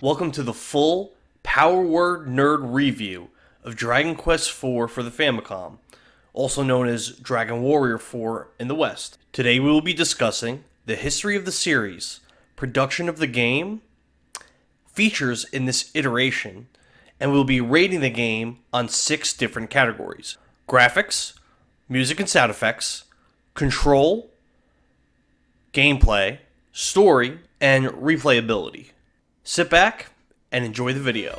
Welcome to the full Power Word Nerd review of Dragon Quest IV for the Famicom, also known as Dragon Warrior IV in the West. Today we will be discussing the history of the series, production of the game, features in this iteration, and we'll be rating the game on 6 different categories: graphics, music and sound effects, control, gameplay, story, and replayability. Sit back and enjoy the video.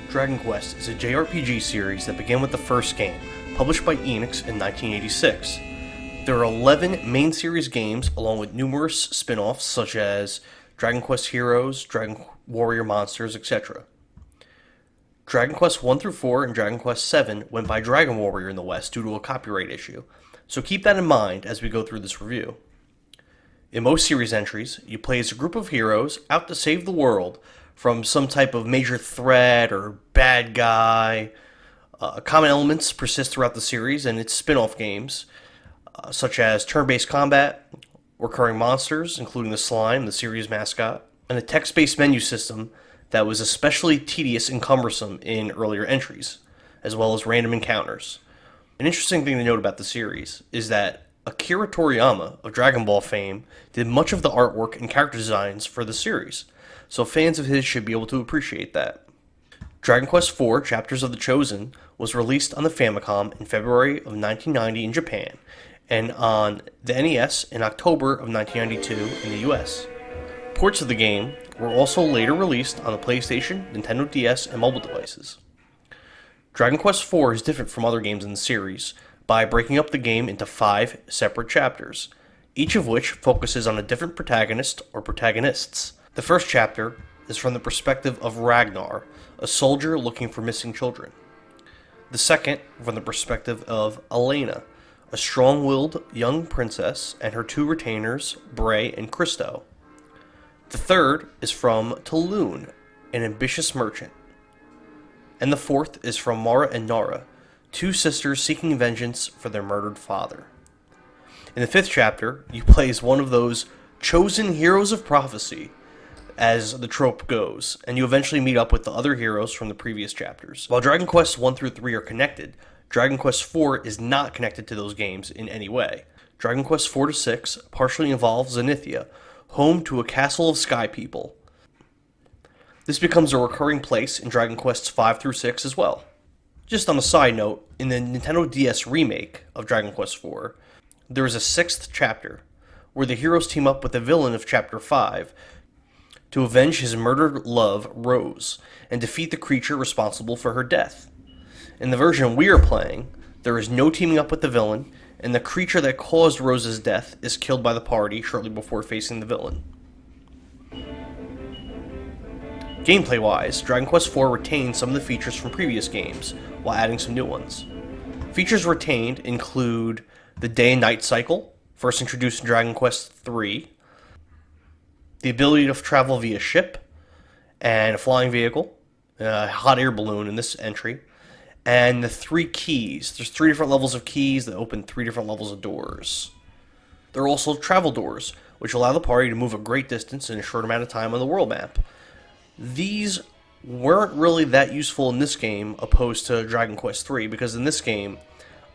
Dragon Quest is a JRPG series that began with the first game, published by Enix in 1986. There are 11 main series games, along with numerous spin-offs such as Dragon Quest Heroes, Dragon Warrior Monsters, etc. Dragon Quest 1 through 4 and Dragon Quest 7 went by Dragon Warrior in the West due to a copyright issue, so keep that in mind as we go through this review. In most series entries, you play as a group of heroes out to save the world from some type of major threat or bad guy. Common elements persist throughout the series and its spin-off games, such as turn-based combat, recurring monsters, including the slime, the series mascot, and a text-based menu system that was especially tedious and cumbersome in earlier entries, as well as random encounters. An interesting thing to note about the series is that Akira Toriyama of Dragon Ball fame did much of the artwork and character designs for the series, so fans of his should be able to appreciate that. Dragon Quest IV Chapters of the Chosen was released on the Famicom in February of 1990 in Japan, and on the NES in October of 1992 in the US. Ports of the game were also later released on the PlayStation, Nintendo DS, and mobile devices. Dragon Quest IV is different from other games in the series by breaking up the game into 5 separate chapters, each of which focuses on a different protagonist or protagonists. The first chapter is from the perspective of Ragnar, a soldier looking for missing children. The second from the perspective of Elena, a strong-willed young princess, and her 2 retainers, Bray and Christo. The third is from Tulun, an ambitious merchant. And the fourth is from Mara and Nara, 2 sisters seeking vengeance for their murdered father. In the 5th chapter, you play as one of those chosen heroes of prophecy, as the trope goes, and you eventually meet up with the other heroes from the previous chapters. While Dragon Quest 1 through 3 are connected, Dragon Quest IV is not connected to those games in any way. Dragon Quest 4 to 6 partially involves Zenithia, home to a castle of sky people. This becomes a recurring place in Dragon Quests 5 through 6 as well. Just on a side note, in the Nintendo DS remake of Dragon Quest IV, there is a 6th chapter, where the heroes team up with the villain of Chapter 5 to avenge his murdered love, Rose, and defeat the creature responsible for her death. In the version we are playing, there is no teaming up with the villain, and the creature that caused Rose's death is killed by the party shortly before facing the villain. Gameplay-wise, Dragon Quest IV retains some of the features from previous games, while adding some new ones. Features retained include the day and night cycle, first introduced in Dragon Quest III, the ability to travel via ship, and a flying vehicle, a hot air balloon in this entry, and the 3 keys. There's 3 different levels of keys that open 3 different levels of doors. There are also travel doors, which allow the party to move a great distance in a short amount of time on the world map. These weren't really that useful in this game opposed to Dragon Quest III, because in this game,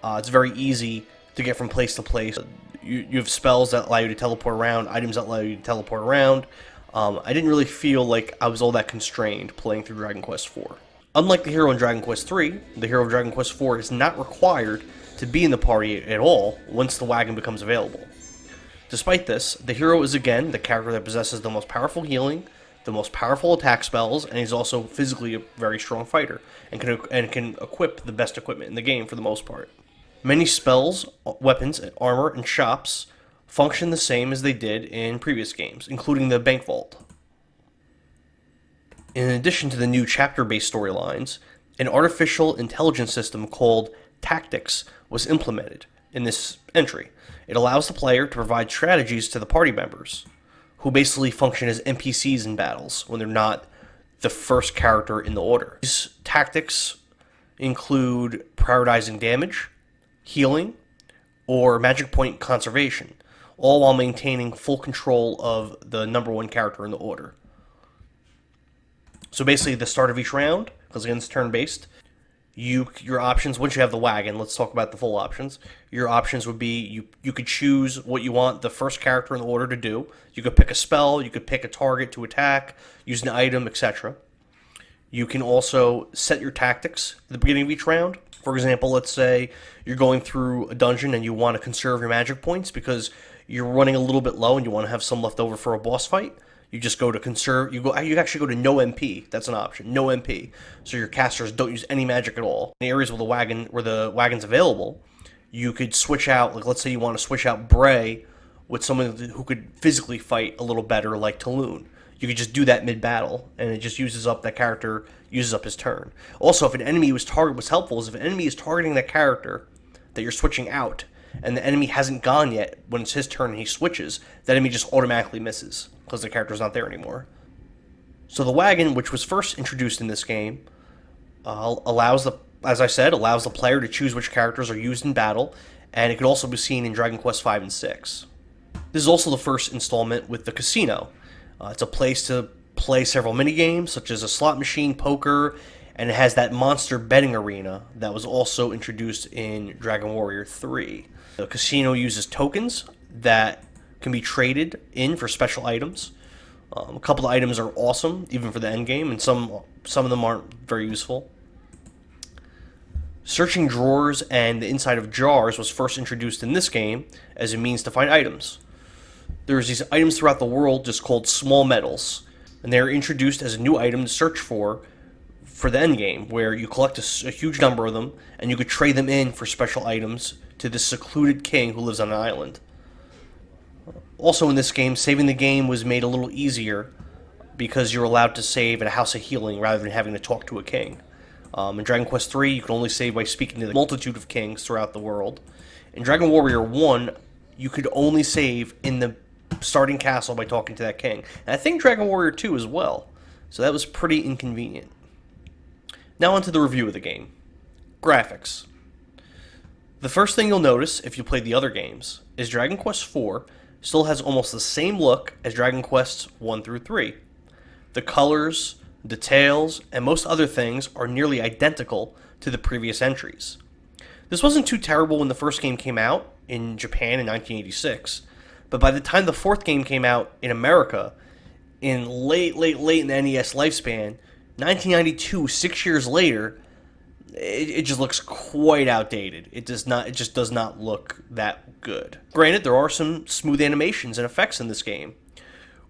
it's very easy to get from place to place. You have spells that allow you to teleport around, items that allow you to teleport around. I didn't really feel like I was all that constrained playing through Dragon Quest IV. Unlike the hero in Dragon Quest III, the hero of Dragon Quest IV is not required to be in the party at all once the wagon becomes available. Despite this, the hero is again the character that possesses the most powerful healing, the most powerful attack spells, and he's also physically a very strong fighter, and can equip the best equipment in the game for the most part. Many spells, weapons, armor, and shops function the same as they did in previous games, including the Bank Vault. In addition to the new chapter-based storylines, an artificial intelligence system called Tactics was implemented in this entry. It allows the player to provide strategies to the party members, who basically function as NPCs in battles when they're not the first character in the order. These tactics include prioritizing damage, healing, or magic point conservation, all while maintaining full control of the number one character in the order. So basically, the start of each round, because again it's turn-based, your options, once you have the wagon, let's talk about the full options. Your options would be, you could choose what you want the first character in the order to do. You could pick a spell, you could pick a target to attack, use an item, etc. You can also set your tactics at the beginning of each round. For example, let's say you're going through a dungeon and you want to conserve your magic points because you're running a little bit low and you want to have some left over for a boss fight. You just go to conserve. You actually go to no MP. That's an option. No MP. So your casters don't use any magic at all. In areas where the wagon's available, you could switch out. Like let's say you want to switch out Bray with someone who could physically fight a little better, like Talon. You could just do that mid-battle, and it just that character uses up his turn. Also, if an enemy what's helpful is if an enemy is targeting that character that you're switching out, and the enemy hasn't gone yet, when it's his turn and he switches, that enemy just automatically misses, because the character's not there anymore. So the wagon, which was first introduced in this game, allows the player to choose which characters are used in battle, and it could also be seen in Dragon Quest V and VI. This is also the first installment with the casino. It's a place to play several minigames, such as a slot machine, poker, and it has that monster betting arena that was also introduced in Dragon Warrior 3. The casino uses tokens that can be traded in for special items. A couple of items are awesome, even for the end game, and some of them aren't very useful. Searching drawers and the inside of jars was first introduced in this game as a means to find items. There's these items throughout the world just called small medals, and they're introduced as a new item to search for the end game, where you collect a huge number of them, and you could trade them in for special items to this secluded king who lives on an island. Also in this game, saving the game was made a little easier because you're allowed to save at a house of healing rather than having to talk to a king. In Dragon Quest III, you can only save by speaking to the multitude of kings throughout the world. In Dragon Warrior 1, you could only save in the starting castle by talking to that king. And I think Dragon Warrior 2 as well. So that was pretty inconvenient. Now onto the review of the game. Graphics. The first thing you'll notice if you played the other games is Dragon Quest IV still has almost the same look as Dragon Quests 1 through 3. The colors, details, and most other things are nearly identical to the previous entries. This wasn't too terrible when the first game came out in Japan in 1986, but by the time the fourth game came out in America, in late in the NES lifespan, 1992, 6 years later, it just looks quite outdated. It just does not look that good. Granted, there are some smooth animations and effects in this game.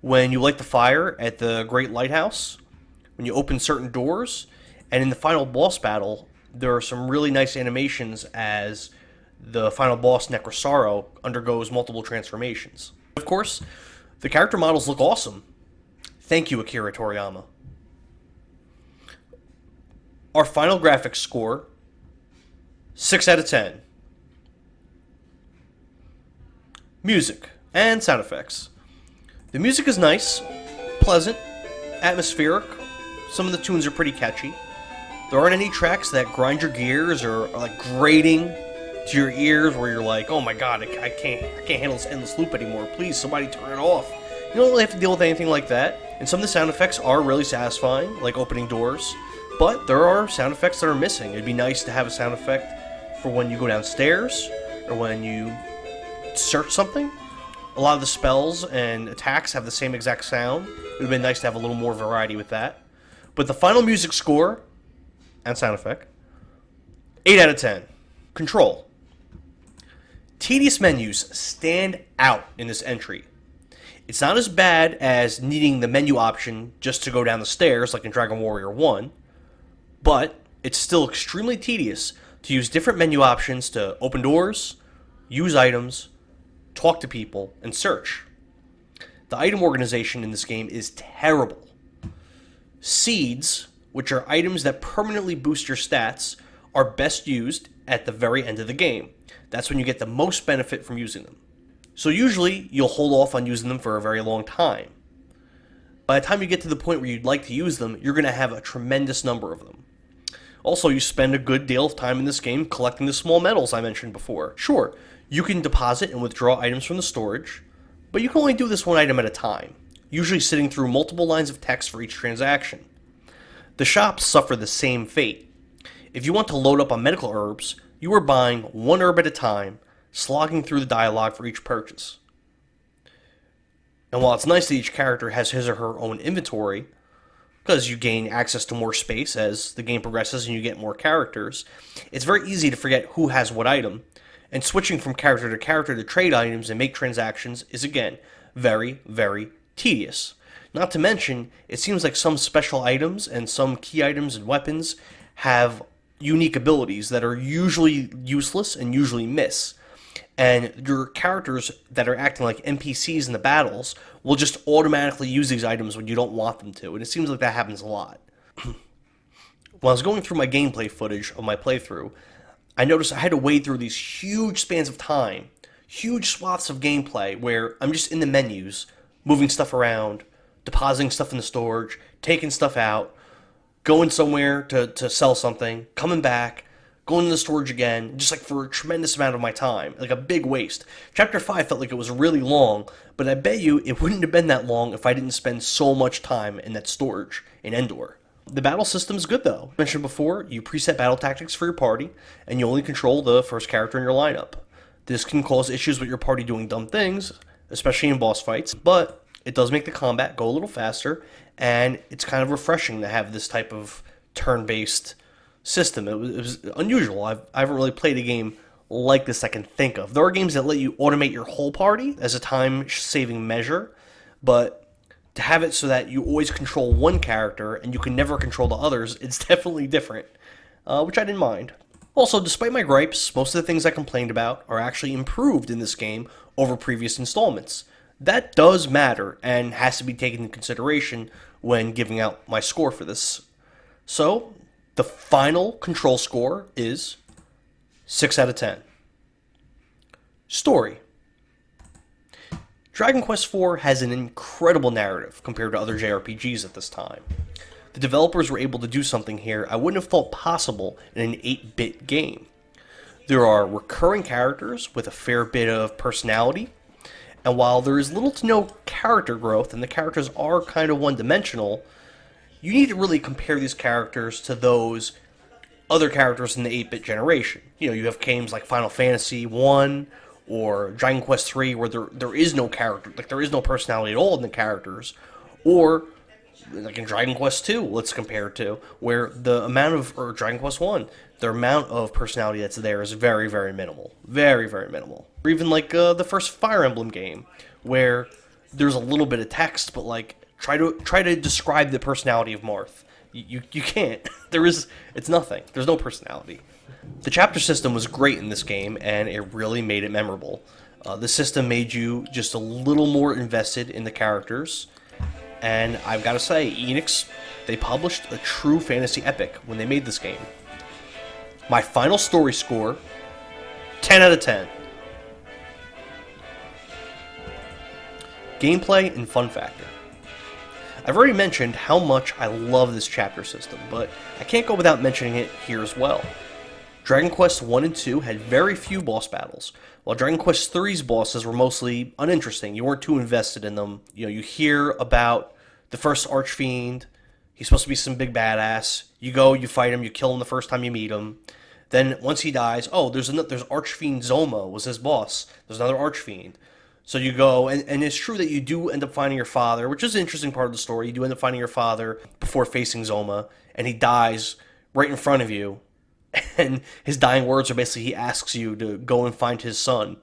When you light the fire at the Great Lighthouse, when you open certain doors, and in the final boss battle, there are some really nice animations as the final boss, Necrosaro, undergoes multiple transformations. Of course, the character models look awesome. Thank you, Akira Toriyama. Our final graphics score, 6 out of 10. Music and sound effects. The music is nice, pleasant, atmospheric. Some of the tunes are pretty catchy. There aren't any tracks that grind your gears or are like grating to your ears where you're like, oh my god, I can't handle this endless loop anymore. Please, somebody turn it off. You don't really have to deal with anything like that. And some of the sound effects are really satisfying, like opening doors. But there are sound effects that are missing. It'd be nice to have a sound effect for when you go downstairs or when you search something. A lot of the spells and attacks have the same exact sound. It would have been nice to have a little more variety with that. But the final music score and sound effect, 8 out of 10. Control. Tedious menus stand out in this entry. It's not as bad as needing the menu option just to go down the stairs like in Dragon Warrior 1, but it's still extremely tedious to use different menu options to open doors, use items, talk to people, and search. The item organization in this game is terrible. Seeds, which are items that permanently boost your stats, are best used at the very end of the game. That's when you get the most benefit from using them. So usually you'll hold off on using them for a very long time. By the time you get to the point where you'd like to use them, you're going to have a tremendous number of them. Also, you spend a good deal of time in this game collecting the small medals I mentioned before. Sure, you can deposit and withdraw items from the storage, but you can only do this one item at a time, usually sitting through multiple lines of text for each transaction. The shops suffer the same fate. If you want to load up on medical herbs, you are buying one herb at a time, slogging through the dialogue for each purchase. And while it's nice that each character has his or her own inventory, because you gain access to more space as the game progresses and you get more characters, it's very easy to forget who has what item, and switching from character to trade items and make transactions is again very, very tedious. Not to mention, it seems like some special items and some key items and weapons have unique abilities that are usually useless and usually miss. And your characters that are acting like NPCs in the battles will just automatically use these items when you don't want them to, and it seems like that happens a lot. When I was going through my gameplay footage of my playthrough, I noticed I had to wade through these huge spans of time, huge swaths of gameplay where I'm just in the menus, moving stuff around, depositing stuff in the storage, taking stuff out, going somewhere to sell something, coming back, going to the storage again, just like for a tremendous amount of my time, like a big waste. Chapter 5 felt like it was really long, but I bet you it wouldn't have been that long if I didn't spend so much time in that storage in Endor. The battle system's good though. I mentioned before, you preset battle tactics for your party, and you only control the first character in your lineup. This can cause issues with your party doing dumb things, especially in boss fights, but it does make the combat go a little faster, and it's kind of refreshing to have this type of turn-based system. It was unusual. I haven't really played a game like this I can think of. There are games that let you automate your whole party as a time-saving measure, but to have it so that you always control one character and you can never control the others, it's definitely different, which I didn't mind. Also, despite my gripes, most of the things I complained about are actually improved in this game over previous installments. That does matter and has to be taken into consideration when giving out my score for this. So, the final control score is 6 out of 10. Story. Dragon Quest IV has an incredible narrative compared to other JRPGs at this time. The developers were able to do something here I wouldn't have thought possible in an 8-bit game. There are recurring characters with a fair bit of personality, and while there is little to no character growth and the characters are kind of one-dimensional, you need to really compare these characters to those other characters in the 8-bit generation. You know, you have games like Final Fantasy 1 or Dragon Quest 3 where there is no character, like there is no personality at all in the characters, or like in Dragon Quest 2, let's compare it to, where the amount of, or Dragon Quest 1, the amount of personality that's there is very, very minimal. Very, very minimal. Or even like the first Fire Emblem game, where there's a little bit of text, but like, try to describe the personality of Marth. You can't. It's nothing. There's no personality. The chapter system was great in this game, and it really made it memorable. The system made you just a little more invested in the characters, and I've got to say, Enix, they published a true fantasy epic when they made this game. My final story score, 10 out of 10. Gameplay and fun factor. I've already mentioned how much I love this chapter system, but I can't go without mentioning it here as well. Dragon Quest 1 and 2 had very few boss battles, while Dragon Quest 3's bosses were mostly uninteresting. You weren't too invested in them. You know, you hear about the first Archfiend, he's supposed to be some big badass. You go, you fight him, you kill him the first time you meet him. Then once he dies, oh, there's Archfiend Zoma was his boss. There's another Archfiend. So you go, and it's true that you do end up finding your father, which is an interesting part of the story. You do end up finding your father before facing Zoma, and he dies right in front of you. And his dying words are basically he asks you to go and find his son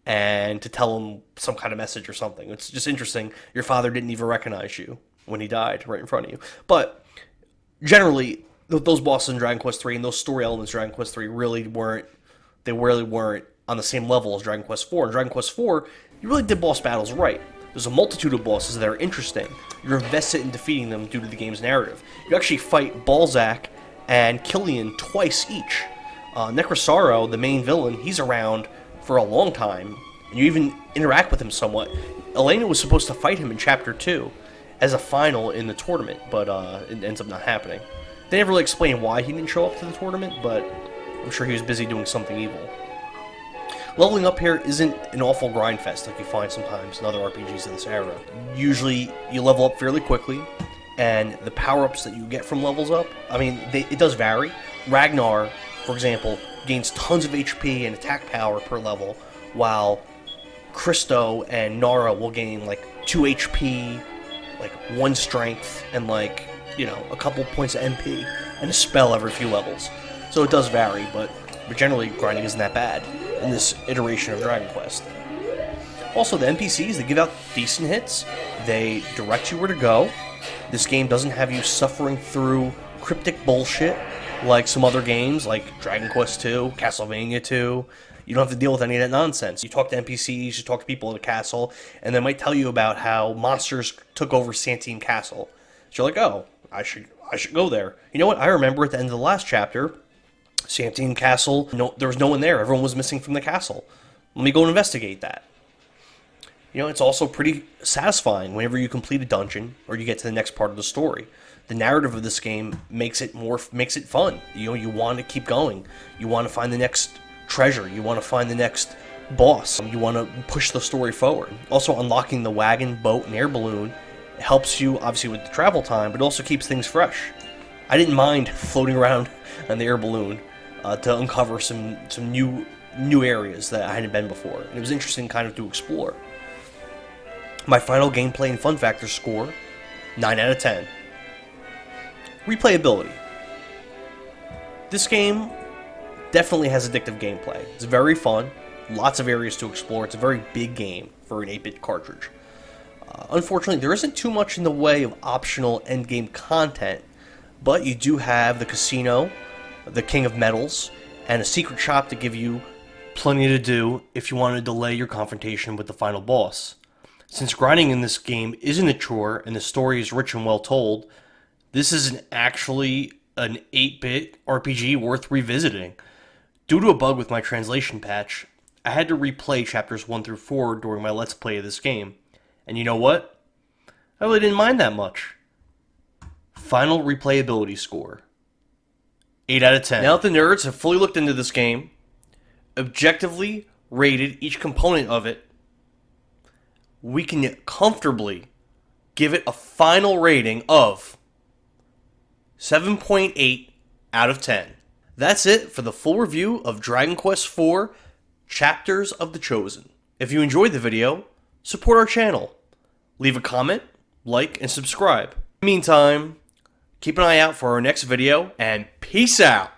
and to tell him some kind of message or something. It's just interesting. Your father didn't even recognize you when he died right in front of you. But generally, those bosses in Dragon Quest 3 and those story elements in Dragon Quest 3 really weren't on the same level as Dragon Quest 4. In Dragon Quest 4, you really did boss battles right. There's a multitude of bosses that are interesting. You're invested in defeating them due to the game's narrative. You actually fight Balzac and Killian twice each. Necrosaro, the main villain, he's around for a long time and you even interact with him somewhat. Elena was supposed to fight him in Chapter 2 as a final in the tournament, but it ends up not happening. They never really explain why he didn't show up to the tournament, but I'm sure he was busy doing something evil. Leveling up here isn't an awful grind fest like you find sometimes in other RPGs in this era. Usually, you level up fairly quickly, and the power-ups that you get from levels up, I mean, it does vary. Ragnar, for example, gains tons of HP and attack power per level, while Christo and Nara will gain like 2 HP, like 1 strength, and like, you know, a couple points of MP, and a spell every few levels. So it does vary, but generally grinding isn't that bad in this iteration of Dragon Quest. Also, the NPCs, they give out decent hits. They direct you where to go. This game doesn't have you suffering through cryptic bullshit like some other games, like Dragon Quest 2, Castlevania 2. You don't have to deal with any of that nonsense. You talk to NPCs, you talk to people at a castle, and they might tell you about how monsters took over Santine Castle. So you're like, oh, I should go there. You know what? I remember at the end of the last chapter, Santine Castle, there was no one there. Everyone was missing from the castle. Let me go and investigate that. You know, it's also pretty satisfying whenever you complete a dungeon or you get to the next part of the story. The narrative of this game makes it fun. You know, you want to keep going. You want to find the next treasure. You want to find the next boss. You want to push the story forward. Also, unlocking the wagon, boat, and air balloon helps you, obviously, with the travel time, but also keeps things fresh. I didn't mind floating around on the air balloon to uncover some new areas that I hadn't been before. And it was interesting kind of to explore. My final gameplay and fun factor score, 9 out of 10. Replayability. This game definitely has addictive gameplay. It's very fun, lots of areas to explore. It's a very big game for an 8-bit cartridge. Unfortunately, there isn't too much in the way of optional endgame content, but you do have the casino, the King of Metals, and a secret shop to give you plenty to do if you want to delay your confrontation with the final boss. Since grinding in this game isn't a chore and the story is rich and well told, this is actually an 8-bit RPG worth revisiting. Due to a bug with my translation patch, I had to replay chapters 1 through 4 during my Let's Play of this game. And you know what? I really didn't mind that much. Final replayability score, 8 out of 10. Now that the nerds have fully looked into this game, objectively rated each component of it, we can comfortably give it a final rating of 7.8 out of 10. That's it for the full review of Dragon Quest IV Chapters of the Chosen. If you enjoyed the video, support our channel. Leave a comment, like, and subscribe. In the meantime, keep an eye out for our next video, and peace out!